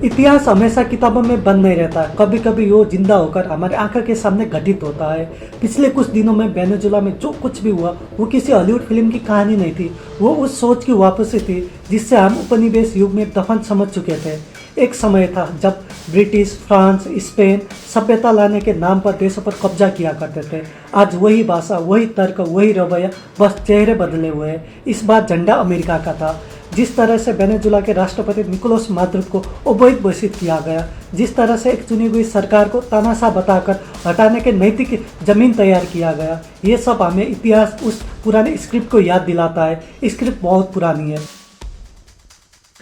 इतिहास हमेशा किताबों में बंद नहीं रहता, कभी कभी वो जिंदा होकर हमारे आंखों के सामने घटित होता है। पिछले कुछ दिनों में वेनेजुला में जो कुछ भी हुआ वो किसी हॉलीवुड फिल्म की कहानी नहीं थी, वो उस सोच की वापसी थी जिससे हम उपनिवेश युग में दफन समझ चुके थे। एक समय था जब ब्रिटिश, फ्रांस, स्पेन सभ्यता लाने के नाम पर देशों पर कब्जा किया करते थे। आज वही भाषा, वही तर्क, वही रवैया, बस चेहरे बदले हुए हैं। इस बार झंडा अमेरिका का था। जिस तरह से वेनेजुला के राष्ट्रपति निकोलस मादुरो को अवैध घोषित किया गया, जिस तरह से एक चुनी हुई सरकार को तानाशाह बताकर हटाने के नैतिक जमीन तैयार किया गया, ये सब हमें इतिहास उस पुराने स्क्रिप्ट को याद दिलाता है। स्क्रिप्ट बहुत पुरानी है।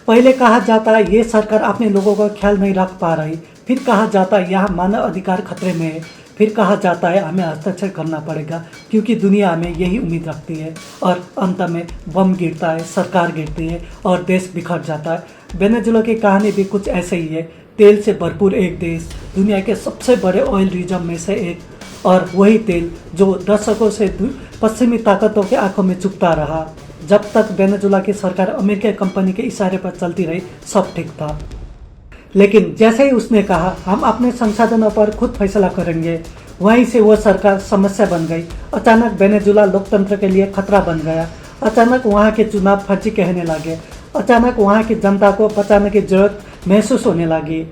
पहले कहा जाता है ये सरकार अपने लोगों का ख्याल नहीं रख पा रही, फिर कहा जाता है यहाँ मानव अधिकार खतरे में है, फिर कहा जाता है हमें हस्तक्षेप करना पड़ेगा क्योंकि दुनिया हमें यही उम्मीद रखती है, और अंत में बम गिरता है, सरकार गिरती है और देश बिखर जाता है। वेनेजुला की कहानी भी कुछ ऐसे ही है। तेल से भरपूर एक देश, दुनिया के सबसे बड़े ऑयल रिजर्व में से एक, और वही तेल जो दशकों से पश्चिमी ताकतों के आंखों में चुभता रहा। जब तक वेनेजुला की सरकार अमेरिकी कंपनी के इशारे पर चलती रही सब ठीक था, लेकिन जैसे ही उसने कहा हम अपने संसाधनों पर खुद फैसला करेंगे, वहीं से वो सरकार समस्या बन गई। अचानक वेनेजुला लोकतंत्र के लिए खतरा बन गया। अचानक वहाँ के चुनाव फर्जी कहने लगे। अचानक वहाँ की जनता को बचाने की जरूरत महसूस होने लगी।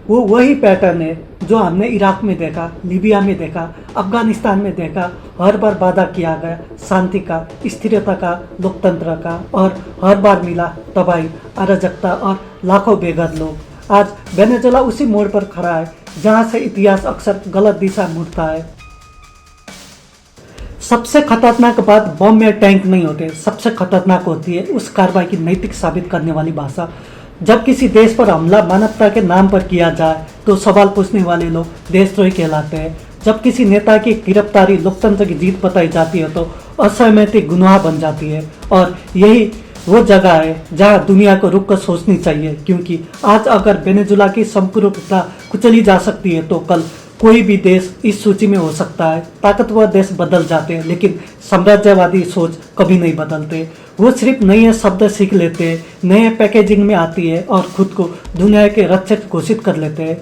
वो वही पैटर्न है जो हमने इराक में देखा, लीबिया में देखा, अफगानिस्तान में देखा। हर बार वादा किया गया शांति का, स्थिरता का, लोकतंत्र का, और हर बार मिला तबाही, अराजकता और लाखों बेघर लोग। आज वेनेजुला उसी मोड़ पर खड़ा है जहां से इतिहास अक्सर गलत दिशा मुड़ता है। सबसे खतरनाक बात बम या टैंक नहीं होते, सबसे खतरनाक होती है उस कार्रवाई की नैतिक साबित करने वाली भाषा। जब किसी देश पर हमला मानवता के नाम पर किया जाए तो सवाल पूछने वाले लोग देशद्रोही कहलाते हैं। जब किसी नेता की गिरफ्तारी लोकतंत्र की जीत बताई जाती है तो असहमति गुनाह बन जाती है, और यही वो जगह है जहां दुनिया को रुक कर सोचनी चाहिए, क्योंकि आज अगर वेनेजुला की संप्रभुता कुचली जा सकती है तो कल कोई भी देश इस सूची में हो सकता है। ताकतवर देश बदल जाते हैं लेकिन साम्राज्यवादी सोच कभी नहीं बदलते। वो सिर्फ नए शब्द सीख लेते हैं, नए पैकेजिंग में आती है और खुद को दुनिया के रक्षक घोषित कर लेते हैं।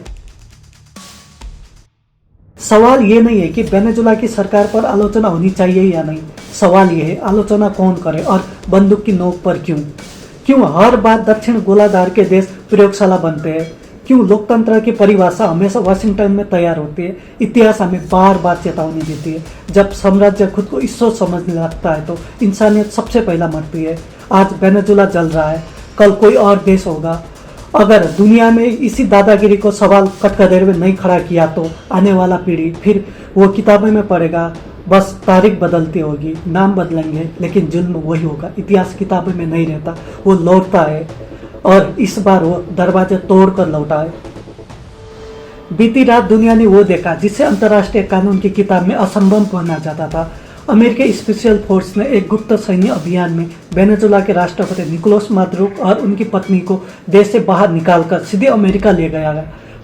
सवाल ये नहीं है कि वेनेजुला की सरकार पर आलोचना होनी चाहिए या नहीं, सवाल ये है आलोचना कौन करे और बंदूक की नोक पर क्यों। क्यों हर बार दक्षिण गोलार्ध के देश प्रयोगशाला बनते हैं? क्यों लोकतंत्र की परिभाषा हमेशा वाशिंगटन में तैयार होती है? इतिहास हमें बार बार चेतावनी देती है, जब साम्राज्य खुद को ईश्वर समझने लगता है तो इंसानियत सबसे पहला मरती है। आज वेनेजुला जल रहा है, कल कोई और देश होगा। अगर दुनिया में इसी दादागिरी को सवाल कटकदेर में नहीं खड़ा किया तो आने वाला पीढ़ी फिर वो किताबों में पढ़ेगा, बस तारीख बदलती होगी, नाम बदलेंगे लेकिन जुल्म वही होगा। इतिहास किताबों में नहीं रहता, वो लौटता है, और इस बार वो दरवाजे तोड़कर लौटा है। बीती रात दुनिया ने वो देखा जिसे अंतर्राष्ट्रीय कानून की किताब में असंभव माना जाता था। अमेरिकी स्पेशल फोर्स ने एक गुप्त सैन्य अभियान में वेनेजुला के राष्ट्रपति निकोलस मादुरो और उनकी पत्नी को देश से बाहर निकालकर सीधे अमेरिका ले गया।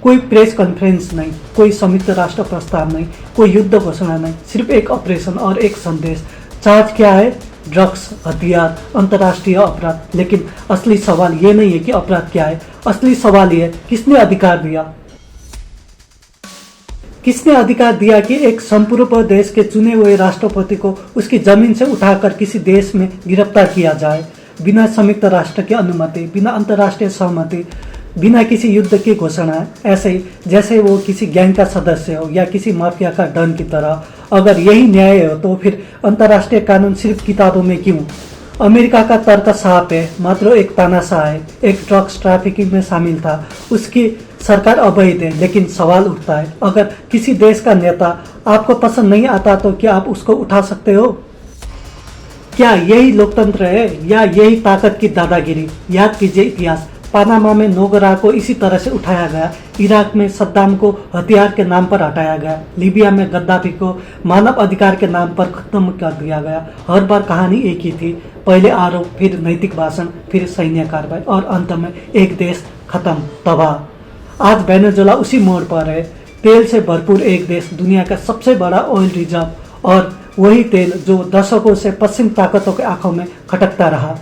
कोई प्रेस कॉन्फ्रेंस नहीं, कोई संयुक्त राष्ट्र प्रस्ताव नहीं, कोई युद्ध घोषणा नहीं, सिर्फ एक ऑपरेशन और एक संदेश। चार्ज क्या है? ड्रग्स, हथियार, अंतर्राष्ट्रीय अपराध। लेकिन असली सवाल ये नहीं है कि अपराध क्या है, असली सवाल ये है किसने अधिकार दिया। किसने अधिकार दिया कि एक संपूर्ण देश के चुने हुए राष्ट्रपति को उसकी जमीन से उठाकर किसी देश में गिरफ्तार किया जाए, बिना संयुक्त राष्ट्र की अनुमति, बिना अंतर्राष्ट्रीय सहमति, बिना किसी युद्ध की घोषणा, ऐसे ही जैसे वो किसी गैंग का सदस्य हो या किसी माफिया का डन की तरह। अगर यही न्याय हो तो फिर अंतर्राष्ट्रीय कानून सिर्फ किताबों में क्यों? अमेरिका का तर्क साफ है, मात्र एक तानाशाह है, एक ड्रग्स ट्रैफिकिंग में शामिल था, उसकी सरकार अवैध है। लेकिन सवाल उठता है, अगर किसी देश का नेता आपको पसंद नहीं आता तो क्या आप उसको उठा सकते हो? क्या यही लोकतंत्र है या यही ताकत की दादागिरी? याद कीजिए इतिहास। पनामा में नोगरा को इसी तरह से उठाया गया, इराक में सद्दाम को हथियार के नाम पर हटाया गया, लीबिया में गद्दाफी को मानव अधिकार के नाम पर खत्म कर दिया गया। हर बार कहानी एक ही थी, पहले आरोप, फिर नैतिक भाषण, फिर सैन्य कार्रवाई, और अंत में एक देश खत्म, तबाह। आज वेनेजुला उसी मोड़ पर है। तेल से भरपूर एक देश, दुनिया का सबसे बड़ा ऑयल रिजर्व, और वही तेल जो दशकों से पश्चिम ताकतों के आंखों में खटकता रहा।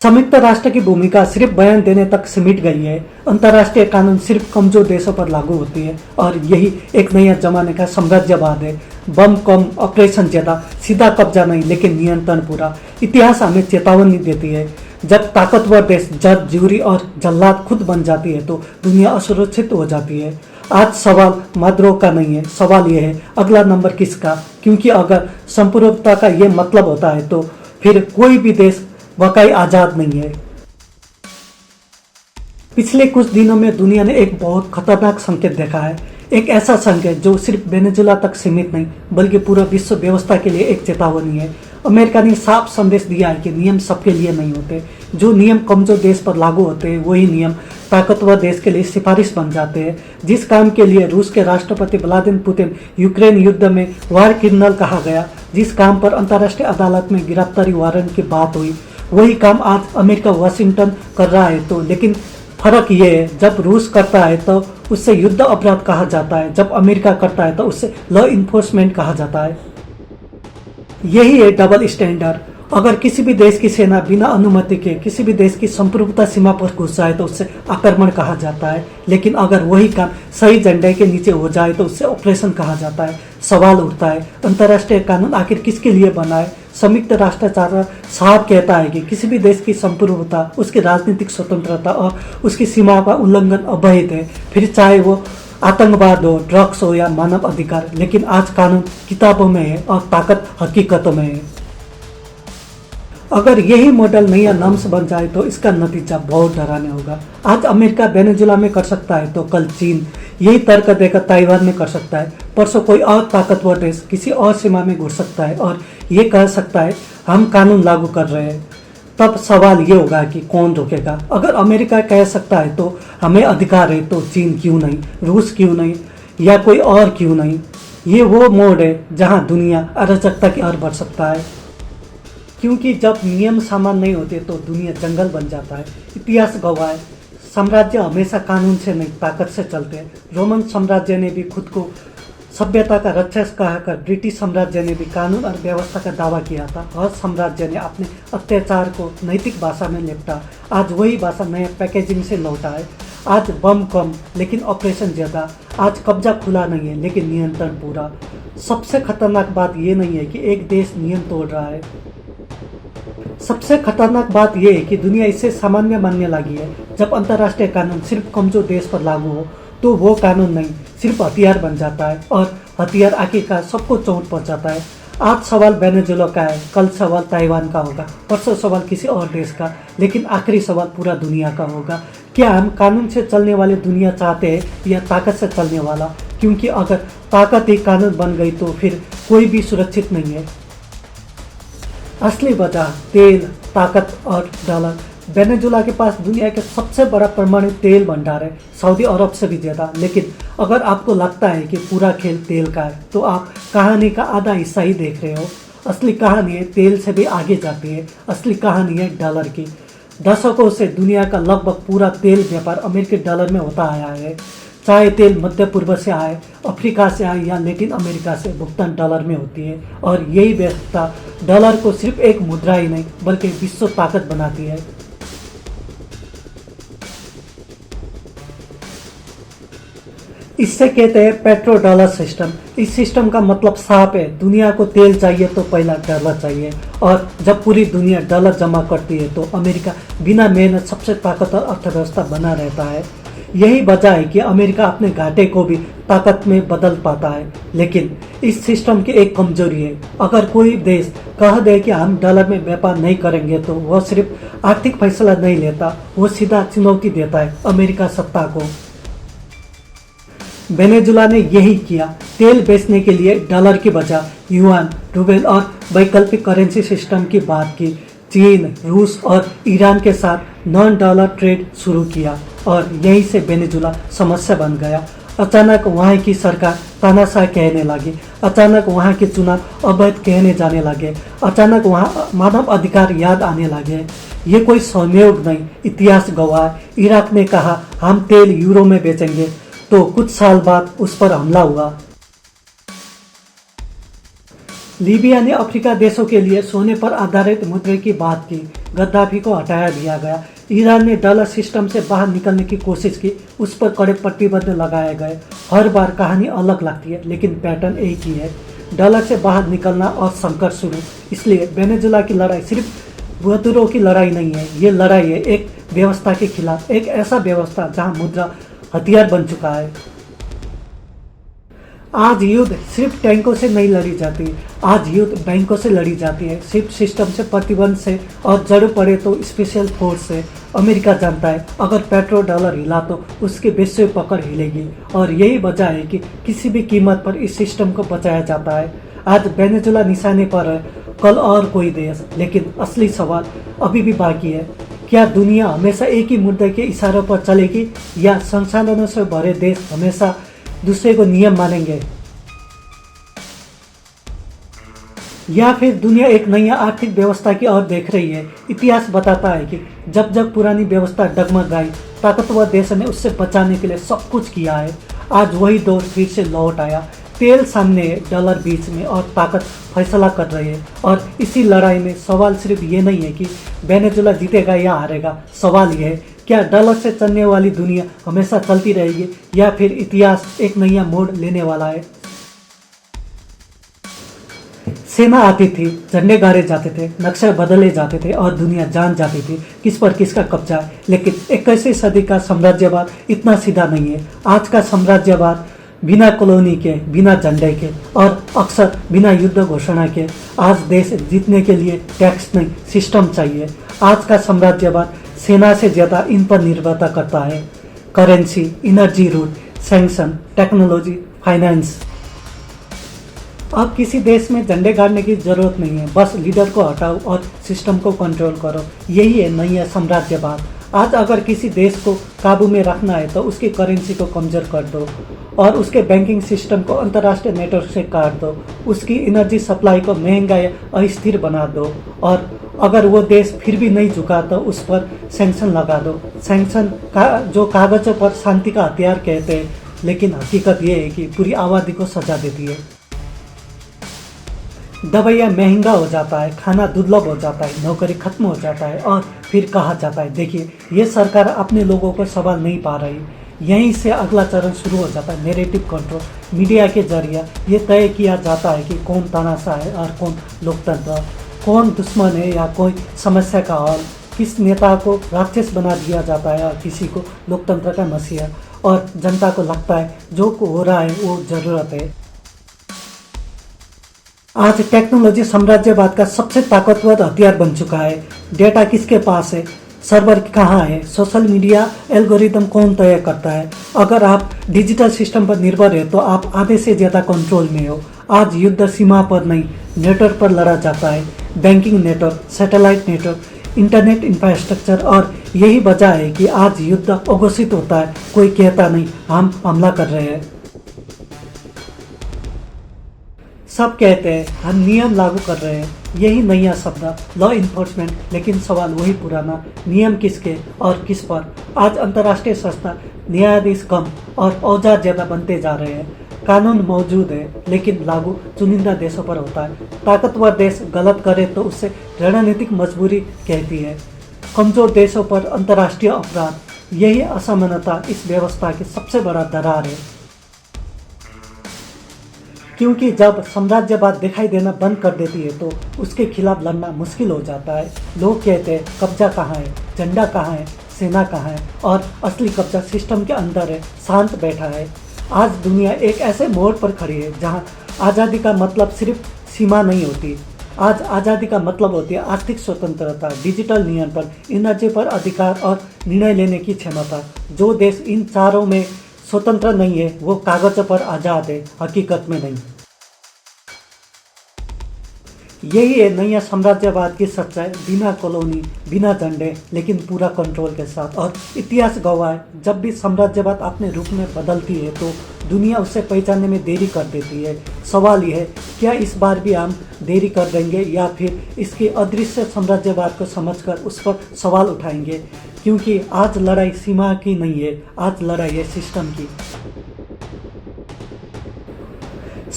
संयुक्त राष्ट्र की भूमिका सिर्फ बयान देने तक सिमट गई है। अंतर्राष्ट्रीय कानून सिर्फ कमजोर देशों पर लागू होती है और यही एक नया जमाने का साम्राज्यवाद है। बम कम, ऑपरेशन ज्यादा, सीधा कब्जा नहीं लेकिन नियंत्रण पूरा। इतिहास हमें चेतावनी देती है, जब ताकतवर देश जज, ज्यूरी और जल्लाद खुद बन जाती है तो दुनिया असुरक्षित हो जाती है। आज सवाल मद्रोह का नहीं है, सवाल यह है अगला नंबर किसका, क्योंकि अगर संप्रभुता का ये मतलब होता है तो फिर कोई भी देश वाकई आजाद नहीं है। पिछले कुछ दिनों में दुनिया ने एक बहुत खतरनाक संकेत देखा है, एक ऐसा संकेत जो सिर्फ वेनेजुला तक सीमित नहीं बल्कि पूरा विश्व व्यवस्था के लिए एक चेतावनी है। अमेरिका ने साफ संदेश दिया है कि नियम सबके लिए नहीं होते। जो नियम कमजोर देश पर लागू होते हैं वही नियम ताकतवर देश के लिए सिफारिश बन जाते हैं। जिस काम के लिए रूस के राष्ट्रपति व्लादिमीर पुतिन यूक्रेन युद्ध में वार क्रिमिनल कहा गया, जिस काम पर अंतर्राष्ट्रीय अदालत में गिरफ्तारी वारंट की बात हुई, वही काम आज अमेरिका वाशिंगटन कर रहा है। तो लेकिन फर्क ये है, जब रूस करता है तो उससे युद्ध अपराध कहा जाता है, जब अमेरिका करता है तो उससे लॉ इन्फोर्समेंट कहा जाता है। यही है डबल स्टैंडर्ड। अगर किसी भी देश की सेना बिना अनुमति के किसी भी देश की संप्रभुता सीमा पर घुस जाए तो उससे आक्रमण कहा जाता है, लेकिन अगर वही काम सही झंडे के नीचे हो जाए तो उससे ऑपरेशन कहा जाता है। सवाल उठता है, अंतर्राष्ट्रीय कानून आखिर किसके लिए बना है? संयुक्त राष्ट्र चार्टर साफ कहता है कि किसी भी देश की संप्रभुता, उसकी राजनीतिक स्वतंत्रता और उसकी सीमा का उल्लंघन अवैध है, फिर चाहे वो आतंकवाद हो, ड्रग्स हो या मानव अधिकार। लेकिन आज कानून किताबों में है और ताकत हकीकतों में है। अगर यही मॉडल नया नम्स बन जाए तो इसका नतीजा बहुत डरावना होगा। आज अमेरिका वेनेजुला में कर सकता है तो कल चीन यही तर्क देकर ताइवान में कर सकता है। परसों कोई और ताकतवर देश किसी और सीमा में घुस सकता है और ये कह सकता है हम कानून लागू कर रहे हैं। तब सवाल ये होगा कि कौन रोकेगा? अगर अमेरिका कह सकता है तो हमें अधिकार है, तो चीन क्यों नहीं, रूस क्यों नहीं या कोई और क्यों नहीं? ये वो मोड़ है जहां दुनिया अराजकता की ओर बढ़ सकता है, क्योंकि जब नियम समान नहीं होते तो दुनिया जंगल बन जाता है। इतिहास गवाह है, साम्राज्य हमेशा कानून से नहीं ताकत से चलते हैं। रोमन साम्राज्य ने भी खुद को सभ्यता का रक्षक कहकर ब्रिटिश साम्राज्य ने भी कानून और व्यवस्था का दावा किया था। हर साम्राज्य ने अपने अत्याचार को नैतिक भाषा में लिपटा, आज वही भाषा नए पैकेजिंग से लौटा है। आज बम कम लेकिन ऑपरेशन ज्यादा, आज कब्जा खुला नहीं है लेकिन नियंत्रण पूरा। सबसे खतरनाक बात ये नहीं है कि एक देश नियम तोड़ रहा है, सबसे खतरनाक बात यह है कि दुनिया इसे सामान्य मानने लगी है। जब अंतर्राष्ट्रीय कानून सिर्फ कमजोर देश पर लागू हो तो वो कानून नहीं सिर्फ हथियार बन जाता है और हथियार आखिरकार सबको चोट पहुंचाता है। आज सवाल वेनेजुला का है, कल सवाल ताइवान का होगा, परसों सवाल किसी और देश का, लेकिन आखिरी सवाल पूरा दुनिया का होगा। क्या हम कानून से चलने वाली दुनिया चाहते हैं या ताकत से चलने वाला? क्योंकि अगर ताकत ही कानून बन गई तो फिर कोई भी सुरक्षित नहीं है। असली वजह तेल, ताकत और डॉलर। वेनेजुला के पास दुनिया के सबसे बड़ा परमाणु तेल भंडार है, सऊदी अरब से भी ज्यादा। लेकिन अगर आपको लगता है कि पूरा खेल तेल का है तो आप कहानी का आधा हिस्सा ही देख रहे हो। असली कहानी है तेल से भी आगे जाती है, असली कहानी है डॉलर की। दशकों से दुनिया का लगभग पूरा तेल व्यापार अमेरिकी डॉलर में होता आया है। चाहे तेल मध्य पूर्व से आए, अफ्रीका से आए या लैटिन अमेरिका से, भुगतान डॉलर में होती है। और यही व्यवस्था डॉलर को सिर्फ एक मुद्रा ही नहीं बल्कि विश्व ताकत बनाती है। इससे कहते हैं पेट्रो डॉलर सिस्टम। इस सिस्टम का मतलब साफ है, दुनिया को तेल चाहिए तो पहला डॉलर चाहिए, और जब पूरी दुनिया डॉलर जमा करती है तो अमेरिका बिना मेहनत सबसे ताकतवर अर्थव्यवस्था बना रहता है। यही वजह है कि अमेरिका अपने घाटे को भी ताकत में बदल पाता है। लेकिन इस सिस्टम की एक कमजोरी है, अगर कोई देश कह दे कि हम डॉलर में व्यापार नहीं करेंगे तो वह सिर्फ आर्थिक फैसला नहीं लेता, वो सीधा चुनौती देता है अमेरिका सत्ता को। वेनेजुला ने यही किया, तेल बेचने के लिए डॉलर की बजाय युआन, रूबेल और वैकल्पिक करेंसी सिस्टम की बात की। चीन, रूस और ईरान के साथ नॉन डॉलर ट्रेड शुरू किया और यहीं से वेनेजुला समस्या बन गया। अचानक वहाँ की सरकार तानाशाह कहने लगी, अचानक वहाँ के चुनाव अवैध कहने जाने लगे, अचानक वहाँ मानव अधिकार याद आने लगे। ये कोई संयोग नहीं, इतिहास गवाह। इराक ने कहा हम तेल यूरो में बेचेंगे, तो कुछ साल बाद उस पर हमला हुआ। लीबिया ने अफ्रीका देशों के लिए सोने पर आधारित मुद्रे की बात की, गद्दाफी को हटाया दिया गया। ईरान ने डॉलर सिस्टम से बाहर निकलने की कोशिश की, उस पर कड़े प्रतिबंध लगाए गए। हर बार कहानी अलग लगती है, लेकिन पैटर्न एक ही है, डॉलर से बाहर निकलना और संकट शुरू। इसलिए वेनेजुला की लड़ाई सिर्फ बुजुर्गों की लड़ाई नहीं है, ये लड़ाई है एक व्यवस्था के खिलाफ, एक ऐसा व्यवस्था जहां मुद्रा हथियार बन चुका है। आज युद्ध सिर्फ टैंकों से नहीं लड़ी जाती, आज युद्ध बैंकों से लड़ी जाती है, सिर्फ सिस्टम से, प्रतिबंध से, और जरूर पड़े तो स्पेशल फोर्स से। अमेरिका जानता है अगर पेट्रो डॉलर हिला तो उसकी वैश्विक पकड़ हिलेगी, और यही वजह है कि किसी भी कीमत पर इस सिस्टम को बचाया जाता है। आज वेनेजुला निशाने पर है, कल और कोई देश, लेकिन असली सवाल अभी भी बाकी है। क्या दुनिया हमेशा एक ही मुद्दे के इशारों पर चलेगी, या संसाधनों से भरे देश हमेशा दूसरे को नियम मानेंगे, या फिर दुनिया एक नई आर्थिक व्यवस्था की ओर देख रही है। इतिहास बताता है कि जब जब पुरानी व्यवस्था डगमगाई, ताकतवर देश ने उससे बचाने के लिए सब कुछ किया है। आज वही दौर फिर से लौट आया, तेल सामने है, डॉलर बीच में, और ताकत फैसला कर रही है। और इसी लड़ाई में सवाल सिर्फ ये नहीं है कि वेनेजुला जीतेगा या हारेगा, सवाल यह है क्या डॉलर से चलने वाली दुनिया हमेशा चलती रहेगी, या फिर इतिहास एक नया मोड़ लेने वाला है। सेना आती थी, झंडे गाड़े जाते थे, नक्शे बदले जाते थे, और दुनिया जान जाती थी किस पर किसका कब्जा है। लेकिन 21वीं सदी का साम्राज्यवाद इतना सीधा नहीं है। आज का साम्राज्यवाद बिना कॉलोनी के, बिना झंडे के, और अक्सर बिना युद्ध घोषणा के। आज देश जीतने के लिए टैक्स नहीं, सिस्टम चाहिए। आज का साम्राज्यवाद सेना से ज़्यादा इन पर निर्भरता करता है, currency, energy route, sanction, technology, finance. अब किसी देश में झंडे गाड़ने की जरूरत नहीं है, बस लीडर को हटाओ और सिस्टम को कंट्रोल करो। यही है नई साम्राज्यवाद। आज अगर किसी देश को काबू में रखना है तो उसकी करेंसी को कमजोर कर दो, और उसके बैंकिंग सिस्टम को अंतर्राष्ट्रीय नेटवर्क से काट दो, उसकी एनर्जी सप्लाई को महंगा या अस्थिर बना दो, और अगर वो देश फिर भी नहीं झुका तो उस पर सैंक्शन लगा दो। सैंक्शन का जो कागजों पर शांति का हथियार कहते हैं, लेकिन हकीकत ये है कि पूरी आबादी को सजा देती है। दवाइयाँ महंगा हो जाता है, खाना दुर्लभ हो जाता है, नौकरी खत्म हो जाता है, और फिर कहा जाता है देखिए ये सरकार अपने लोगों को संभाल नहीं पा रही। यहीं से अगला चरण शुरू हो जाता है, नैरेटिव कंट्रोल। मीडिया के जरिए ये तय किया जाता है कि कौन तानाशाह है और कौन लोकतंत्र, कौन दुश्मन है या कोई समस्या का हल। किस नेता को राक्षस बना दिया जाता है और किसी को लोकतंत्र का मसीहा, और जनता को लगता है जो हो रहा है वो जरूरत है। आज टेक्नोलॉजी साम्राज्यवाद का सबसे ताकतवर हथियार बन चुका है। डेटा किसके पास है, सर्वर कहाँ है, सोशल मीडिया एल्गोरिदम कौन तय करता है। अगर आप डिजिटल सिस्टम पर निर्भर है तो आप आधे से ज़्यादा कंट्रोल में हो। आज युद्ध सीमा पर नहीं, नेटवर्क पर लड़ा जाता है। Banking network, satellite network, internet infrastructure, और यही वजह है कि आज युद्ध अघोषित होता है, कोई कहता नहीं हम हमला कर रहे हैं। सब कहते हैं हम नियम लागू कर रहे हैं, यही नया शब्द लॉ इन्फोर्समेंट। लेकिन सवाल वही पुराना, नियम किसके और किस पर। आज अंतर्राष्ट्रीय संस्था, न्यायाधीश कम और औजार ज़्यादा बनते जा रहे हैं। कानून मौजूद है लेकिन लागू चुनिंदा देशों पर होता है। ताकतवर देश गलत करे तो उससे रणनीतिक मजबूरी कहती है, कमजोर देशों पर अंतर्राष्ट्रीय अपराध। यही असमानता इस व्यवस्था की सबसे बड़ा दरार है, क्योंकि जब साम्राज्यवाद दिखाई देना बंद कर देती है तो उसके खिलाफ लड़ना मुश्किल हो जाता है। लोग कहते हैं कब्जा कहाँ है, झंडा कहाँ है, सेना कहाँ है, और असली कब्जा सिस्टम के अंदर है, शांत बैठा है। आज दुनिया एक ऐसे मोड़ पर खड़ी है जहाँ आज़ादी का मतलब सिर्फ सीमा नहीं होती। आज आज़ादी का मतलब होती है आर्थिक स्वतंत्रता, डिजिटल नियंत्रण, एनर्जी पर अधिकार और निर्णय लेने की क्षमता। जो देश इन चारों में स्वतंत्र नहीं है वो कागज पर आज़ाद है, हकीकत में नहीं। यही है नया साम्राज्यवाद की सच्चाई, बिना कॉलोनी, बिना झंडे, लेकिन पूरा कंट्रोल के साथ। और इतिहास गवाह है, जब भी साम्राज्यवाद अपने रूप में बदलती है तो दुनिया उसे पहचानने में देरी कर देती है। सवाल यह है क्या इस बार भी हम देरी कर देंगे या फिर इसके अदृश्य साम्राज्यवाद को समझकर उस पर सवाल उठाएंगे। क्योंकि आज लड़ाई सीमा की नहीं है, आज लड़ाई है सिस्टम की।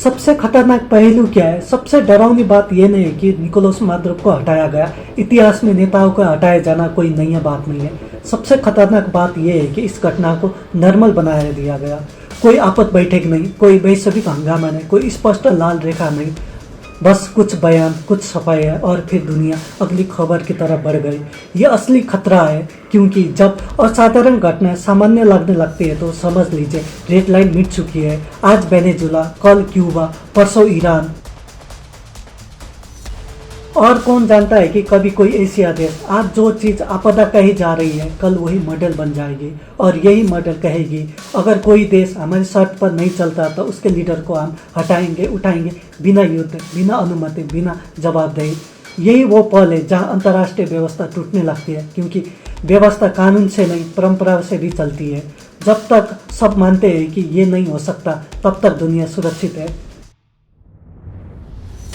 सबसे खतरनाक पहलू क्या है? सबसे डरावनी बात यह नहीं है कि निकोलस मादुरो को हटाया गया। इतिहास में नेताओं को हटाया जाना कोई नई बात नहीं है। सबसे खतरनाक बात यह है कि इस घटना को नॉर्मल बनाया दिया गया। कोई आपस बैठक नहीं, कोई वैश्विक हंगामा नहीं, कोई स्पष्ट लाल रेखा नहीं। बस कुछ बयान, कुछ सफाई है और फिर दुनिया अगली खबर की तरफ बढ़ गई। ये असली खतरा है, क्योंकि जब असाधारण घटना सामान्य लगने लगती है तो समझ लीजिए रेड लाइन मिट चुकी है। आज वेनेजुला, कल क्यूबा, परसों ईरान, और कौन जानता है कि कभी कोई एशिया देश आज जो चीज़ आपदा कही जा रही है कल वही मॉडल बन जाएगी। और यही मॉडल कहेगी अगर कोई देश हमारी शर्त पर नहीं चलता तो उसके लीडर को हम हटाएंगे, उठाएंगे, बिना युद्ध, बिना अनुमति, बिना जवाबदेही। यही वो पल है जहां अंतर्राष्ट्रीय व्यवस्था टूटने लगती है, क्योंकि व्यवस्था कानून से नहीं परंपरा से भी चलती है। जब तक सब मानते हैं कि ये नहीं हो सकता तब तक दुनिया सुरक्षित है।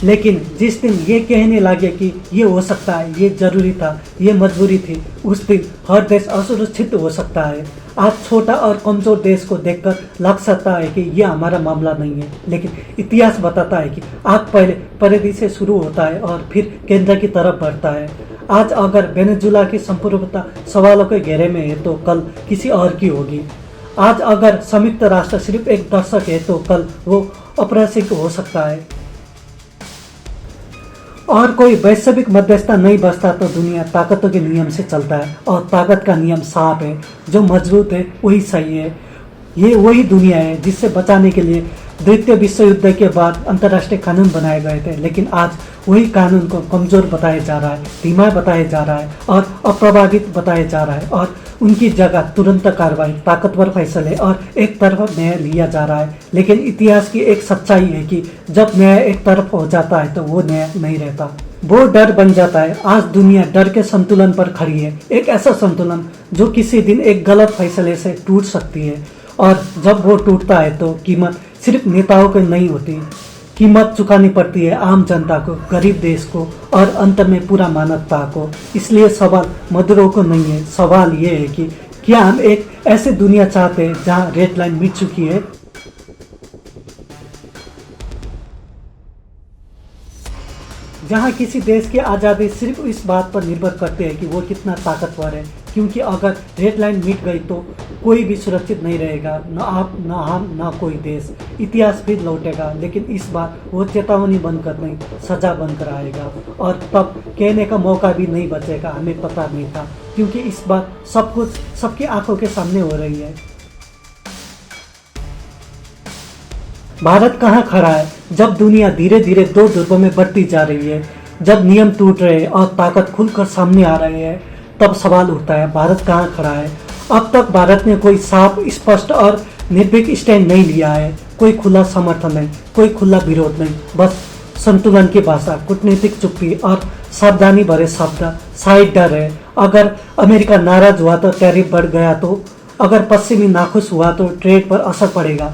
लेकिन जिस दिन ये कहने लगे कि ये हो सकता है, ये जरूरी था, ये मजबूरी थी, उस दिन हर देश असुरक्षित हो सकता है। आज छोटा और कमजोर देश को देखकर लग सकता है कि ये हमारा मामला नहीं है, लेकिन इतिहास बताता है कि आग पहले परिधि से शुरू होता है और फिर केंद्र की तरफ बढ़ता है। आज अगर वेनेजुला की संपूर्णता सवालों के घेरे में है तो कल किसी और की होगी। आज अगर संयुक्त राष्ट्र सिर्फ एक दर्शक है तो कल वो अप्रासंगिक हो सकता है। और कोई वैश्विक मध्यस्थता नहीं बचता तो दुनिया ताकतों के नियम से चलता है, और ताकत का नियम साफ है, जो मजबूत है वही सही है। ये वही दुनिया है जिससे बचाने के लिए द्वितीय विश्व युद्ध के बाद अंतर्राष्ट्रीय कानून बनाए गए थे, लेकिन आज वही कानून को कमजोर बताया जा रहा है, धीमा बताया जा रहा है और अप्रभावित बताया जा रहा है। और उनकी जगह तुरंत कार्रवाई, ताकतवर फैसले और एक तरफ न्याय लिया जा रहा है। लेकिन इतिहास की एक सच्चाई है कि जब न्याय एक तरफ हो जाता है तो वो न्याय नहीं रहता, वो डर बन जाता है। आज दुनिया डर के संतुलन पर खड़ी है, एक ऐसा संतुलन जो किसी दिन एक गलत फैसले से टूट सकती है। और जब वो टूटता है तो कीमत सिर्फ नेताओं को नहीं होती, कीमत चुकानी पड़ती है आम जनता को, गरीब देश को और अंत में पूरा मानवता को। इसलिए सवाल मदुरो को नहीं है, सवाल ये है कि क्या हम एक ऐसी दुनिया चाहते हैं जहां रेड लाइन मिट चुकी है, जहां किसी देश की आज़ादी सिर्फ इस बात पर निर्भर करती है कि वो कितना ताकतवर है। क्योंकि अगर रेड लाइन मिट गई तो कोई भी सुरक्षित नहीं रहेगा, न आप, न हम, न कोई देश। इतिहास फिर लौटेगा, लेकिन इस बार वो चेतावनी बनकर नहीं, सजा बनकर आएगा। और तब कहने का मौका भी नहीं बचेगा हमें पता नहीं था, क्योंकि इस बार सब कुछ सबकी आंखों के सामने हो रही है। भारत कहाँ खड़ा है जब दुनिया धीरे धीरे दो ध्रुवों में बढ़ती जा रही है, जब नियम टूट रहे हैं और ताकत खुलकर सामने आ रही है, तब सवाल उठता है भारत कहाँ खड़ा है। अब तक भारत ने कोई साफ, स्पष्ट और निर्भीक स्टैंड नहीं लिया है, कोई खुला समर्थन नहीं, कोई खुला विरोध नहीं, बस संतुलन की भाषा, कूटनीतिक चुप्पी और सावधानी भरे शब्द। शायद डर है, अगर अमेरिका नाराज हुआ तो टैरिफ बढ़ गया तो, अगर पश्चिमी नाखुश हुआ तो ट्रेड पर असर पड़ेगा।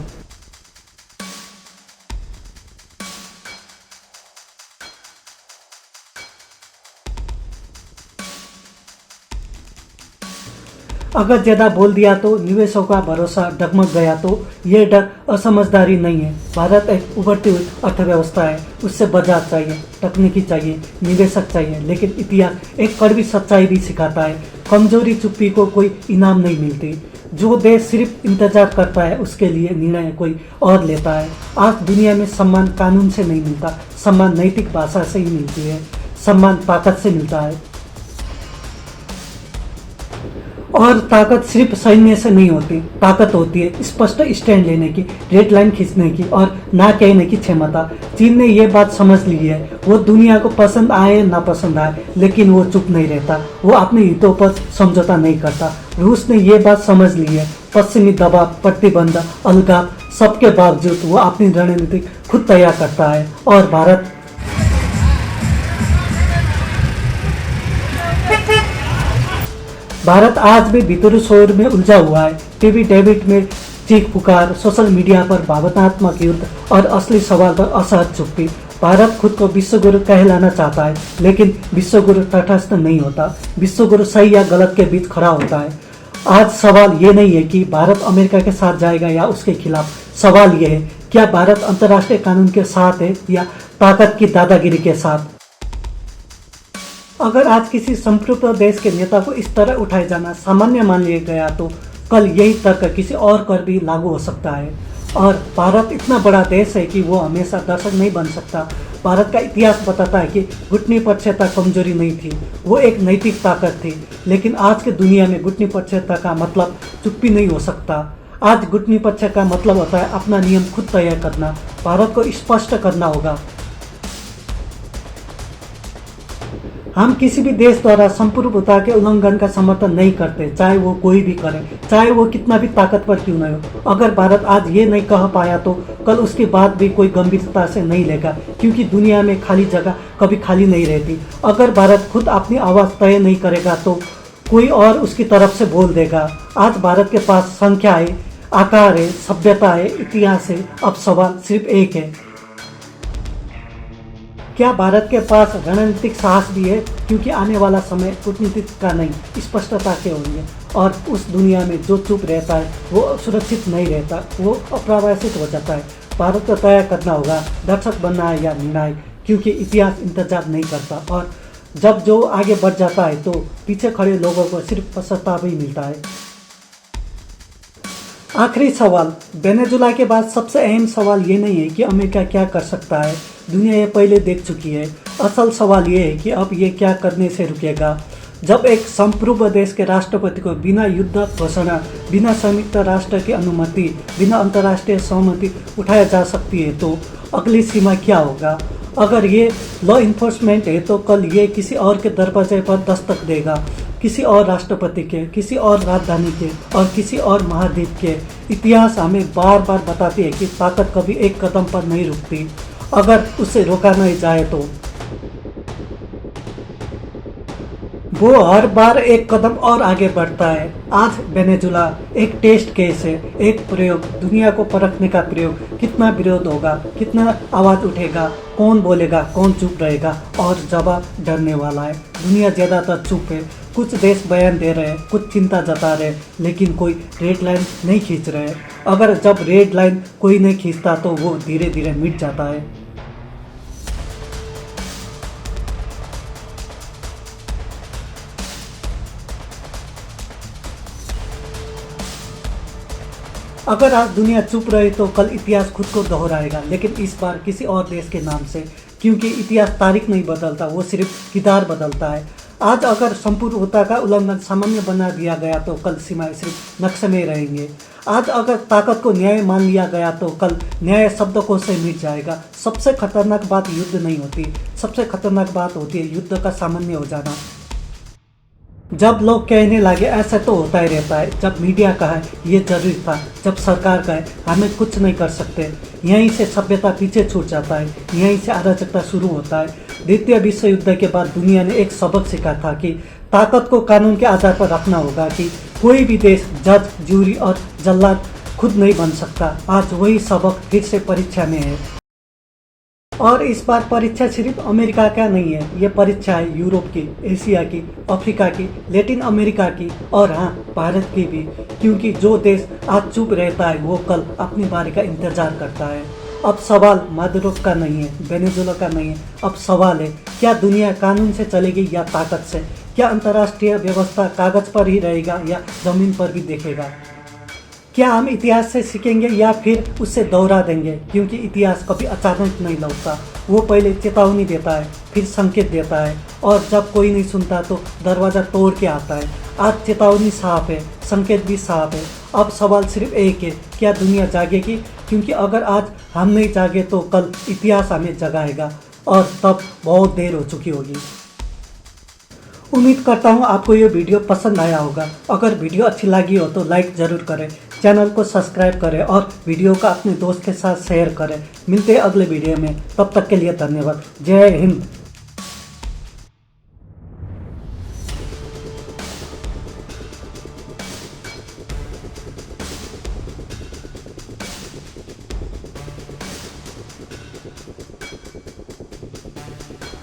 अगर ज़्यादा बोल दिया तो, निवेशों का भरोसा डगमग गया तो, ये डर असमझदारी नहीं है। भारत एक उभरती हुई अर्थव्यवस्था है, उससे बाजार चाहिए, तकनीकी चाहिए, निवेशक चाहिए, लेकिन इतिहास एक कड़वी सच्चाई भी सिखाता है, कमजोरी चुप्पी को कोई इनाम नहीं मिलती। जो देश सिर्फ इंतजार करता है उसके लिए निर्णय कोई और लेता है। आज दुनिया में सम्मान कानून से नहीं मिलता, सम्मान नैतिक भाषा से ही मिलती है, सम्मान ताकत से मिलता है। और ताकत सिर्फ सैन्य से नहीं होती, ताकत होती है स्पष्ट स्टैंड लेने की, रेड लाइन खींचने की और ना कहने की क्षमता। चीन ने ये बात समझ ली है, वो दुनिया को पसंद आए ना पसंद आए, लेकिन वो चुप नहीं रहता, वो अपने हितों पर समझौता नहीं करता। रूस ने ये बात समझ ली है, पश्चिमी दबाव, प्रतिबंध, अलगाव, सबके बावजूद वो अपनी रणनीति खुद तैयार करता है। और भारत आज भी भीतरी शोर में उलझा हुआ है। टीवी डेबिट में चीख पुकार, सोशल मीडिया पर भावनात्मक युद्ध और असली सवाल पर असहज चुप्पी। भारत खुद को विश्वगुरु कहलाना चाहता है, लेकिन विश्वगुरु तटस्थ नहीं होता, विश्वगुरु सही या गलत के बीच खड़ा होता है। आज सवाल ये नहीं है कि भारत अमेरिका के साथ जाएगा या उसके खिलाफ, सवाल ये है क्या भारत अंतर्राष्ट्रीय कानून के साथ है या ताकत की दादागिरी के साथ? अगर आज किसी संप्रभुत्व देश के नेता को इस तरह उठाए जाना सामान्य मान लिया गया तो कल यही तर्क किसी और पर भी लागू हो सकता है। और भारत इतना बड़ा देश है कि वो हमेशा दर्शक नहीं बन सकता। भारत का इतिहास बताता है कि घुटनीपक्षता कमजोरी नहीं थी, वो एक नैतिक ताकत थी। लेकिन आज के दुनिया में घुटनीपक्षता का मतलब चुप्पी नहीं हो सकता। आज घुटनीपक्ष का मतलब होता है अपना नियम खुद तय करना। भारत को स्पष्ट करना होगा, हम किसी भी देश द्वारा संप्रभुता के उल्लंघन का समर्थन नहीं करते, चाहे वो कोई भी करे, चाहे वो कितना भी ताकतवर क्यों न हो। अगर भारत आज ये नहीं कह पाया तो कल उसके बाद भी कोई गंभीरता से नहीं लेगा, क्योंकि दुनिया में खाली जगह कभी खाली नहीं रहती। अगर भारत खुद अपनी आवाज़ तय नहीं करेगा तो कोई और उसकी तरफ से बोल देगा। आज भारत के पास संख्या है, आकार है, सभ्यता है, इतिहास है। अब सवाल सिर्फ एक है, क्या भारत के पास रणनीतिक साहस भी है? क्योंकि आने वाला समय कूटनीति का नहीं, स्पष्टता के होंगे। और उस दुनिया में जो चुप रहता है वो सुरक्षित नहीं रहता, वो अप्रवासित हो जाता है। भारत को तय करना होगा दर्शक बनना है या निर्णायक, क्योंकि इतिहास इंतजार नहीं करता। और जब जो आगे बढ़ जाता है तो पीछे खड़े लोगों को सिर्फ पछतावा ही मिलता है। आखिरी सवाल, वेनेजुला के बाद सबसे अहम सवाल ये नहीं है कि अमेरिका क्या कर सकता है, दुनिया ये पहले देख चुकी है। असल सवाल ये है कि अब ये क्या करने से रुकेगा। जब एक संप्रभु देश के राष्ट्रपति को बिना युद्ध घोषणा, बिना संयुक्त राष्ट्र की अनुमति, बिना अंतर्राष्ट्रीय सहमति उठाया जा सकती है तो अगली सीमा क्या होगा? अगर ये लॉ इन्फोर्समेंट है तो कल ये किसी और के दरवाजे पर दस्तक देगा, किसी और राष्ट्रपति के, किसी और राजधानी के और किसी और महाद्वीप के। इतिहास हमें बार बार बताती है कि ताकत कभी एक कदम पर नहीं रुकती अगर उसे रोका नहीं जाए तो वो हर बार एक कदम और आगे बढ़ता है। आज वेनेजुला एक टेस्ट केस है, एक प्रयोग, दुनिया को परखने का प्रयोग। कितना विरोध होगा, कितना आवाज़ उठेगा, कौन बोलेगा, कौन चुप रहेगा, और जवाब डरने वाला है। दुनिया ज़्यादातर चुप है, कुछ देश बयान दे रहे हैं, कुछ चिंता जता रहे हैं, लेकिन कोई रेड लाइन नहीं खींच रहे। अगर जब रेड लाइन कोई नहीं खींचता तो वो धीरे धीरे मिट जाता है। अगर आज दुनिया चुप रहे तो कल इतिहास खुद को दोहराएगा, लेकिन इस बार किसी और देश के नाम से, क्योंकि इतिहास तारीख नहीं बदलता, वो सिर्फ किरदार बदलता है। आज अगर संप्रभुता का उल्लंघन सामान्य बना दिया गया तो कल सीमाएं सिर्फ नक्शे में रहेंगे। आज अगर ताकत को न्याय मान लिया गया तो कल न्याय शब्दकोश से मिट जाएगा। सबसे खतरनाक बात युद्ध नहीं होती, सबसे खतरनाक बात होती है युद्ध का सामान्य हो जाना। जब लोग कहने लगे ऐसा तो होता ही रहता है, जब मीडिया कहा ये जरूरी था, जब सरकार कहे हमें कुछ नहीं कर सकते, यहीं से सभ्यता पीछे छूट जाता है, यहीं से अराजकता शुरू होता है। द्वितीय विश्व युद्ध के बाद दुनिया ने एक सबक सीखा था कि ताकत को कानून के आधार पर रखना होगा, कि कोई भी देश जज, ज्यूरी और जल्लाद खुद नहीं बन सकता। आज वही सबक फिर से परीक्षा में है। और इस बार परीक्षा सिर्फ अमेरिका का नहीं है, ये परीक्षा है यूरोप की, एशिया की, अफ्रीका की, लैटिन अमेरिका की और हाँ, भारत की भी। क्योंकि जो देश आज चुप रहता है वो कल अपनी बारी का इंतजार करता है। अब सवाल मादुरो का नहीं है, वेनेजुला का नहीं है, अब सवाल है क्या दुनिया कानून से चलेगी या ताकत से? क्या अंतर्राष्ट्रीय व्यवस्था कागज पर ही रहेगा या जमीन पर भी देखेगा? क्या हम इतिहास से सीखेंगे या फिर उससे दोहरा देंगे? क्योंकि इतिहास कभी अचानक नहीं लौटता, वो पहले चेतावनी देता है, फिर संकेत देता है, और जब कोई नहीं सुनता तो दरवाज़ा तोड़ के आता है। आज चेतावनी साफ है, संकेत भी साफ है। अब सवाल सिर्फ एक है, क्या दुनिया जागेगी? क्योंकि अगर आज हम नहीं जागे तो कल इतिहास हमें जगाएगा, और तब बहुत देर हो चुकी होगी। उम्मीद करता हूँ आपको ये वीडियो पसंद आया होगा। अगर वीडियो अच्छी लगी हो तो लाइक ज़रूर करें, चैनल को सब्सक्राइब करें और वीडियो को अपने दोस्त के साथ शेयर करें। मिलते हैं अगले वीडियो में, तब तक के लिए धन्यवाद। जय हिंद।